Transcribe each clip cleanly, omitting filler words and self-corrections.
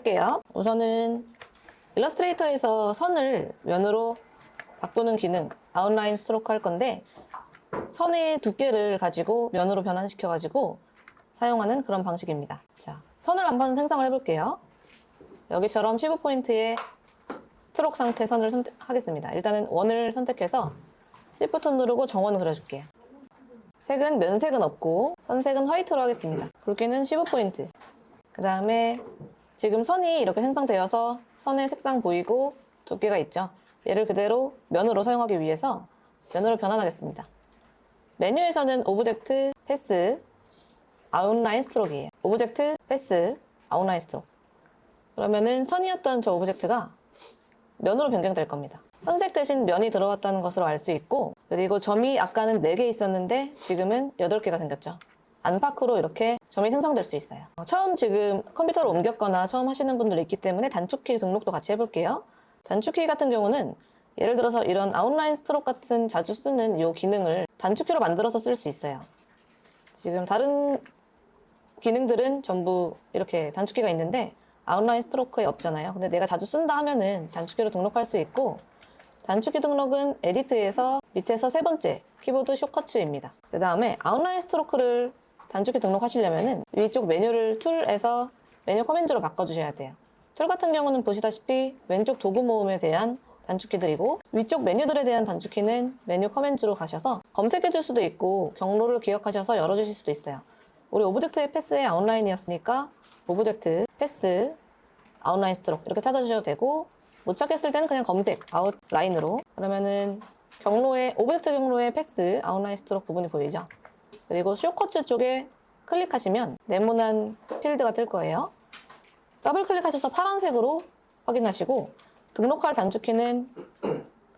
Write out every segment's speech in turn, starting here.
할게요. 우선은 일러스트레이터에서 선을 면으로 바꾸는 기능, 아웃라인 스트로크 할 건데 선의 두께를 가지고 면으로 변환시켜가지고 사용하는 그런 방식입니다. 자, 선을 한번 생성을 해볼게요. 여기처럼 15포인트의 스트로크 상태 선을 선택하겠습니다. 일단은 원을 선택해서 Shift 누르고 정원을 그려줄게요. 색은 면색은 없고 선색은 화이트로 하겠습니다. 굵기는 15포인트. 그 다음에 지금 선이 이렇게 생성되어서 선의 색상 보이고 두께가 있죠. 얘를 그대로 면으로 사용하기 위해서 면으로 변환하겠습니다. 메뉴에서는 오브젝트, 패스, 아웃라인 스트로크이에요. 오브젝트, 패스, 아웃라인 스트로크. 그러면은 선이었던 저 오브젝트가 면으로 변경될 겁니다. 선색 대신 면이 들어왔다는 것으로 알 수 있고, 그리고 점이 아까는 4개 있었는데 지금은 8개가 생겼죠. 안팎으로 이렇게 점이 생성될 수 있어요. 처음 지금 컴퓨터로 옮겼거나 처음 하시는 분들이 있기 때문에 단축키 등록도 같이 해볼게요. 단축키 같은 경우는 예를 들어서 이런 아웃라인 스트로크 같은 자주 쓰는 이 기능을 단축키로 만들어서 쓸 수 있어요. 지금 다른 기능들은 전부 이렇게 단축키가 있는데 아웃라인 스트로크에 없잖아요. 근데 내가 자주 쓴다 하면은 단축키로 등록할 수 있고, 단축키 등록은 에디트에서 밑에서 세 번째 키보드 숏커츠입니다. 그 다음에 아웃라인 스트로크를 단축키 등록하시려면은 위쪽 메뉴를 툴에서 메뉴 커맨드로 바꿔주셔야 돼요. 툴 같은 경우는 보시다시피 왼쪽 도구 모음에 대한 단축키들이고, 위쪽 메뉴들에 대한 단축키는 메뉴 커맨드로 가셔서 검색해 줄 수도 있고 경로를 기억하셔서 열어주실 수도 있어요. 우리 오브젝트의 패스의 아웃라인이었으니까 오브젝트, 패스, 아웃라인 스트로크 이렇게 찾아주셔도 되고, 못 찾겠을 때는 그냥 검색, 아웃라인으로. 그러면은 경로에, 오브젝트 경로에 패스, 아웃라인 스트로크 부분이 보이죠? 그리고 숏커츠 쪽에 클릭하시면 네모난 필드가 뜰 거예요. 더블 클릭하셔서 파란색으로 확인하시고, 등록할 단축키는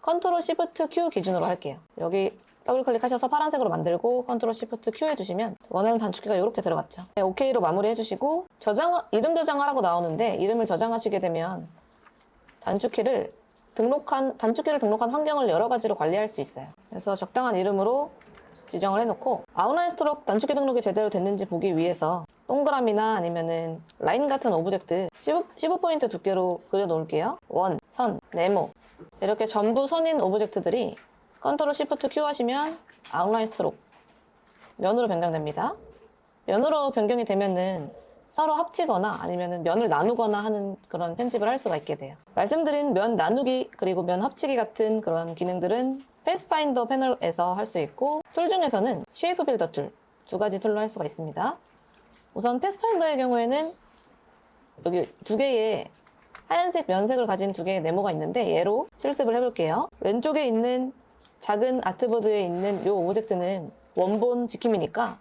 컨트롤 시프트 Q 기준으로 할게요. 여기 더블 클릭하셔서 파란색으로 만들고 컨트롤 시프트 Q 해주시면 원하는 단축키가 이렇게 들어갔죠. 네, OK로 마무리 해주시고, 이름 저장하라고 나오는데 이름을 저장하시게 되면 단축키를 등록한 환경을 여러 가지로 관리할 수 있어요. 그래서 적당한 이름으로 지정을 해놓고, 아웃라인 스트로크 단축키 등록이 제대로 됐는지 보기 위해서 동그라미나 아니면은 라인 같은 오브젝트 15포인트 두께로 그려놓을게요. 원, 선, 네모 이렇게 전부 선인 오브젝트들이 컨트롤 시프트 Q 하시면 아웃라인 스트로크 면으로 변경됩니다. 면으로 변경이 되면은 서로 합치거나 아니면은 면을 나누거나 하는 그런 편집을 할 수가 있게 돼요. 말씀드린 면 나누기 그리고 면 합치기 같은 그런 기능들은 패스파인더 패널에서 할 수 있고, 툴 중에서는 쉐이프 빌더 툴 두 가지 툴로 할 수가 있습니다. 우선 패스파인더의 경우에는 여기 두 개의 하얀색 면색을 가진 두 개의 네모가 있는데 얘로 실습을 해볼게요. 왼쪽에 있는 작은 아트보드에 있는 이 오브젝트는 원본 지킴이니까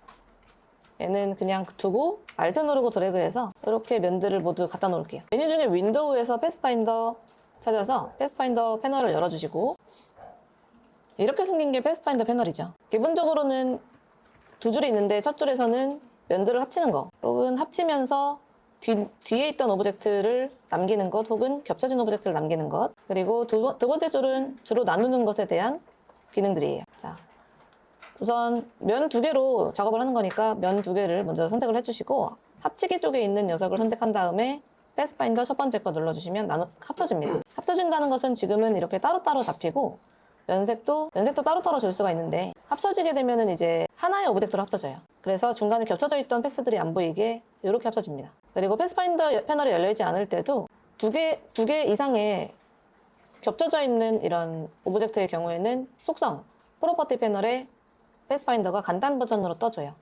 얘는 그냥 두고 Alt 누르고 드래그해서 이렇게 면들을 모두 갖다 놓을게요. 메뉴 중에 윈도우에서 패스파인더 찾아서 패스파인더 패널을 열어주시고, 이렇게 생긴 게 패스파인더 패널이죠. 기본적으로는 두 줄이 있는데 첫 줄에서는 면들을 합치는 거, 혹은 합치면서 뒤에 있던 오브젝트를 남기는 것, 혹은 겹쳐진 오브젝트를 남기는 것, 그리고 두 번째 줄은 주로 나누는 것에 대한 기능들이에요. 자, 우선 면 두 개로 작업을 하는 거니까 면 두 개를 먼저 선택을 해주시고, 합치기 쪽에 있는 녀석을 선택한 다음에 패스파인더 첫 번째 거 눌러주시면 합쳐집니다. 합쳐진다는 것은 지금은 이렇게 따로따로 잡히고 면색도 따로따로 줄 수가 있는데, 합쳐지게 되면은 이제 하나의 오브젝트로 합쳐져요. 그래서 중간에 겹쳐져 있던 패스들이 안 보이게 이렇게 합쳐집니다. 그리고 패스파인더 패널이 열려있지 않을 때도 두 개 이상의 겹쳐져 있는 이런 오브젝트의 경우에는 속성, 프로퍼티 패널에 패스파인더가 간단 버전으로 떠줘요.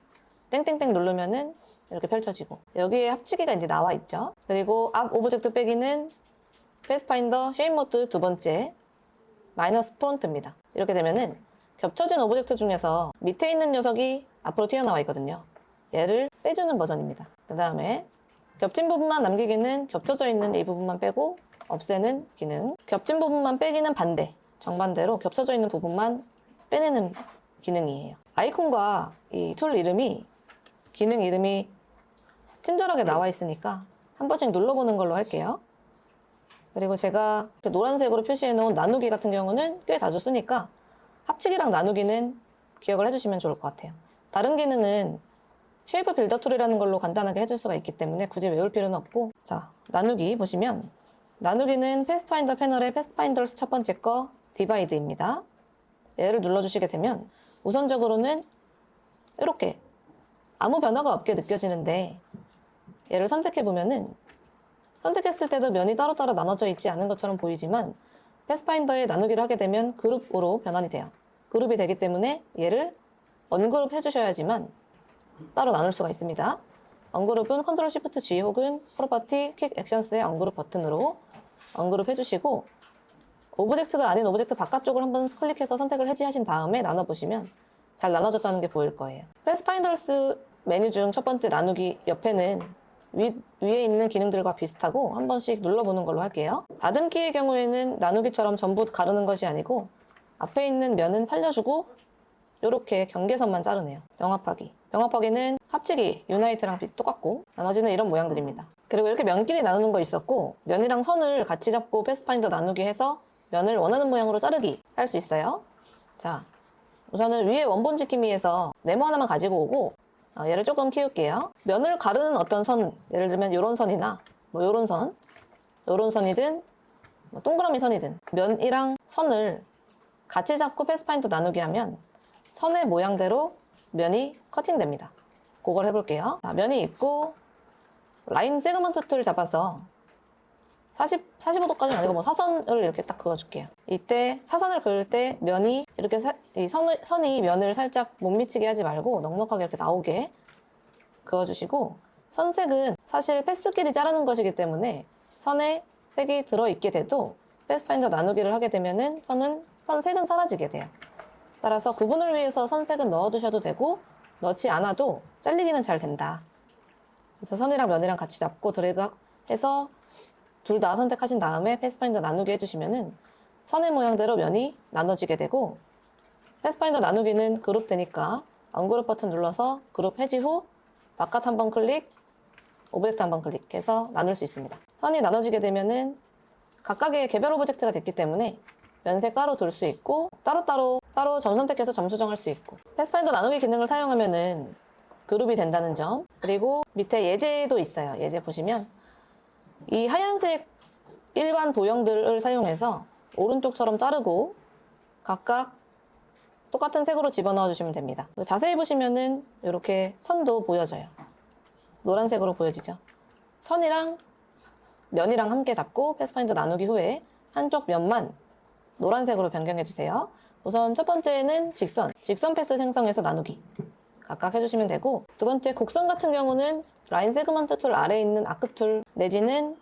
땡땡땡 누르면은 이렇게 펼쳐지고, 여기에 합치기가 이제 나와 있죠. 그리고 앞 오브젝트 빼기는 패스파인더 쉐입 모드 두 번째 마이너스 프론트입니다. 이렇게 되면은 겹쳐진 오브젝트 중에서 밑에 있는 녀석이 앞으로 튀어나와 있거든요. 얘를 빼주는 버전입니다. 그 다음에 겹친 부분만 남기기는 겹쳐져 있는 이 부분만 빼고 없애는 기능. 겹친 부분만 빼기는 반대, 정반대로 겹쳐져 있는 부분만 빼내는 기능이에요. 아이콘과 이 툴 이름이, 기능 이름이 친절하게 나와 있으니까 한 번씩 눌러보는 걸로 할게요. 그리고 제가 노란색으로 표시해 놓은 나누기 같은 경우는 꽤 자주 쓰니까 합치기랑 나누기는 기억을 해주시면 좋을 것 같아요. 다른 기능은 쉐이프 빌더 툴이라는 걸로 간단하게 해줄 수가 있기 때문에 굳이 외울 필요는 없고, 자, 나누기 보시면 나누기는 패스파인더 패널의 패스파인더스 첫 번째 거 디바이드입니다. 얘를 눌러주시게 되면 우선적으로는 이렇게 아무 변화가 없게 느껴지는데 얘를 선택해보면은 선택했을 때도 면이 따로따로 나눠져 있지 않은 것처럼 보이지만 패스파인더에 나누기를 하게 되면 그룹으로 변환이 돼요. 그룹이 되기 때문에 얘를 언그룹 해주셔야지만 따로 나눌 수가 있습니다. 언그룹은 컨트롤 시프트 G 혹은 프로퍼티 퀵 액션스의 언그룹 버튼으로 언그룹 해주시고 오브젝트가 아닌 오브젝트 바깥쪽을 한번 클릭해서 선택을 해제하신 다음에 나눠보시면 잘 나눠졌다는 게 보일 거예요. 패스파인더스 메뉴 중 첫 번째 나누기 옆에는 위에 있는 기능들과 비슷하고 한 번씩 눌러보는 걸로 할게요. 다듬기의 경우에는 나누기처럼 전부 가르는 것이 아니고 앞에 있는 면은 살려주고 이렇게 경계선만 자르네요. 병합하기. 병합하기는 합치기, 유나이트랑 똑같고 나머지는 이런 모양들입니다. 그리고 이렇게 면끼리 나누는 거 있었고 면이랑 선을 같이 잡고 패스파인더 나누기 해서 면을 원하는 모양으로 자르기 할 수 있어요. 자, 우선은 위에 원본 지킴이에서 네모 하나만 가지고 오고 얘를 조금 키울게요. 면을 가르는 어떤 선, 예를 들면 이런 선이나 뭐 이런 선, 이런 선이든 뭐 동그라미 선이든 면이랑 선을 같이 잡고 패스파인더 나누기 하면 선의 모양대로 면이 커팅됩니다. 그걸 해볼게요. 자, 면이 있고 라인 세그먼트 툴 잡아서 45도까지는 아니고 뭐 사선을 이렇게 딱 그어줄게요. 이때 사선을 그을 때 면이 이렇게 선이 면을 살짝 못 미치게 하지 말고 넉넉하게 이렇게 나오게 그어주시고 선색은 사실 패스끼리 자르는 것이기 때문에 선에 색이 들어있게 돼도 패스파인더 나누기를 하게 되면은 선색은 사라지게 돼요. 따라서 구분을 위해서 선색은 넣어두셔도 되고 넣지 않아도 잘리기는 잘 된다. 그래서 선이랑 면이랑 같이 잡고 드래그 해서 둘 다 선택하신 다음에 패스파인더 나누기 해주시면은 선의 모양대로 면이 나눠지게 되고 패스파인더 나누기는 그룹 되니까 언그룹 버튼 눌러서 그룹 해지 후 바깥 한번 클릭, 오브젝트 한번 클릭해서 나눌 수 있습니다. 선이 나눠지게 되면은 각각의 개별 오브젝트가 됐기 때문에 면색 따로 둘 수 있고 따로 점 선택해서 점 수정할 수 있고 패스파인더 나누기 기능을 사용하면은 그룹이 된다는 점. 그리고 밑에 예제도 있어요. 예제 보시면 이 하얀색 일반 도형들을 사용해서 오른쪽처럼 자르고 각각 똑같은 색으로 집어넣어 주시면 됩니다. 자세히 보시면은 이렇게 선도 보여져요. 노란색으로 보여지죠. 선이랑 면이랑 함께 잡고 패스파인더 나누기 후에 한쪽 면만 노란색으로 변경해 주세요. 우선 첫 번째는 직선 패스 생성해서 나누기 각각 해주시면 되고 두 번째 곡선 같은 경우는 라인 세그먼트 툴 아래에 있는 아크 툴 내지는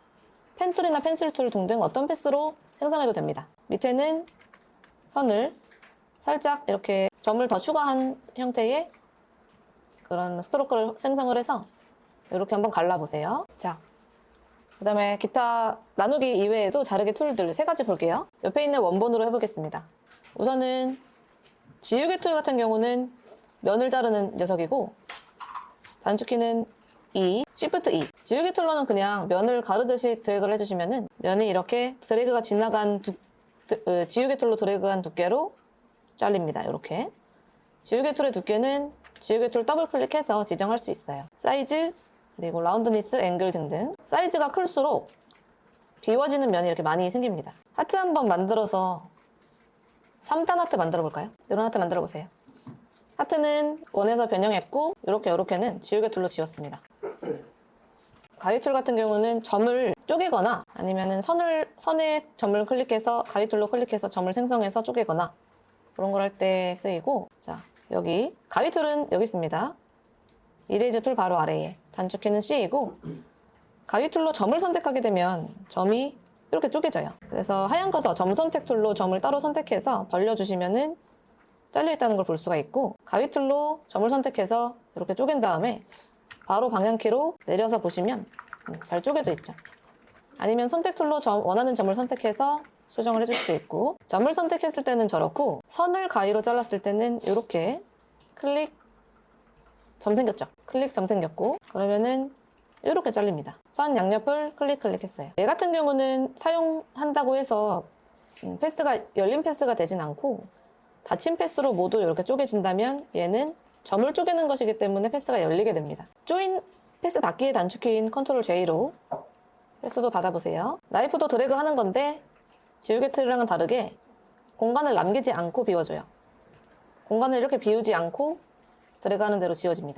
펜 툴이나 펜슬 툴 등등 어떤 패스로 생성해도 됩니다. 밑에는 선을 살짝 이렇게 점을 더 추가한 형태의 그런 스트로크를 생성을 해서 이렇게 한번 갈라보세요. 자, 그 다음에 기타 나누기 이외에도 자르기 툴들 3가지 볼게요. 옆에 있는 원본으로 해보겠습니다. 우선은 지우개 툴 같은 경우는 면을 자르는 녀석이고 단축키는 E, Shift E. 지우개 툴로는 그냥 면을 가르듯이 드래그를 해주시면은 면이 이렇게 드래그가 지나간 지우개 툴로 드래그한 두께로 잘립니다. 이렇게. 지우개 툴의 두께는 지우개 툴 더블 클릭해서 지정할 수 있어요. 사이즈, 그리고 라운드니스, 앵글 등등. 사이즈가 클수록 비워지는 면이 이렇게 많이 생깁니다. 하트 한번 만들어서 3단 하트 만들어 볼까요? 이런 하트 만들어 보세요. 하트는 원에서 변형했고 이렇게는 지우개 툴로 지웠습니다. 가위 툴 같은 경우는 점을 쪼개거나 아니면은 선에 점을 클릭해서 가위 툴로 클릭해서 점을 생성해서 쪼개거나 그런 걸 할 때 쓰이고 자 여기 가위 툴은 여기 있습니다. 이레이저 툴 바로 아래에 단축키는 C이고 가위 툴로 점을 선택하게 되면 점이 이렇게 쪼개져요. 그래서 하얀 커서 점 선택 툴로 점을 따로 선택해서 벌려주시면은 잘려있다는 걸 볼 수가 있고 가위 툴로 점을 선택해서 이렇게 쪼갠 다음에 바로 방향키로 내려서 보시면 잘 쪼개져 있죠. 아니면 선택 툴로 원하는 점을 선택해서 수정을 해줄 수도 있고 점을 선택했을 때는 저렇고 선을 가위로 잘랐을 때는 이렇게 클릭 점 생겼죠. 클릭 점 생겼고 그러면은 이렇게 잘립니다. 선 양옆을 클릭했어요. 얘 같은 경우는 사용한다고 해서 패스가 열린 패스가 되진 않고 닫힌 패스로 모두 이렇게 쪼개진다면 얘는 점을 쪼개는 것이기 때문에 패스가 열리게 됩니다. 조인 패스 닫기의 단축키인 컨트롤 J로 횟수도 다 잡으세요. 나이프도 드래그 하는 건데 지우개 틀이랑은 다르게 공간을 남기지 않고 비워줘요. 공간을 이렇게 비우지 않고 드래그 하는 대로 지워집니다.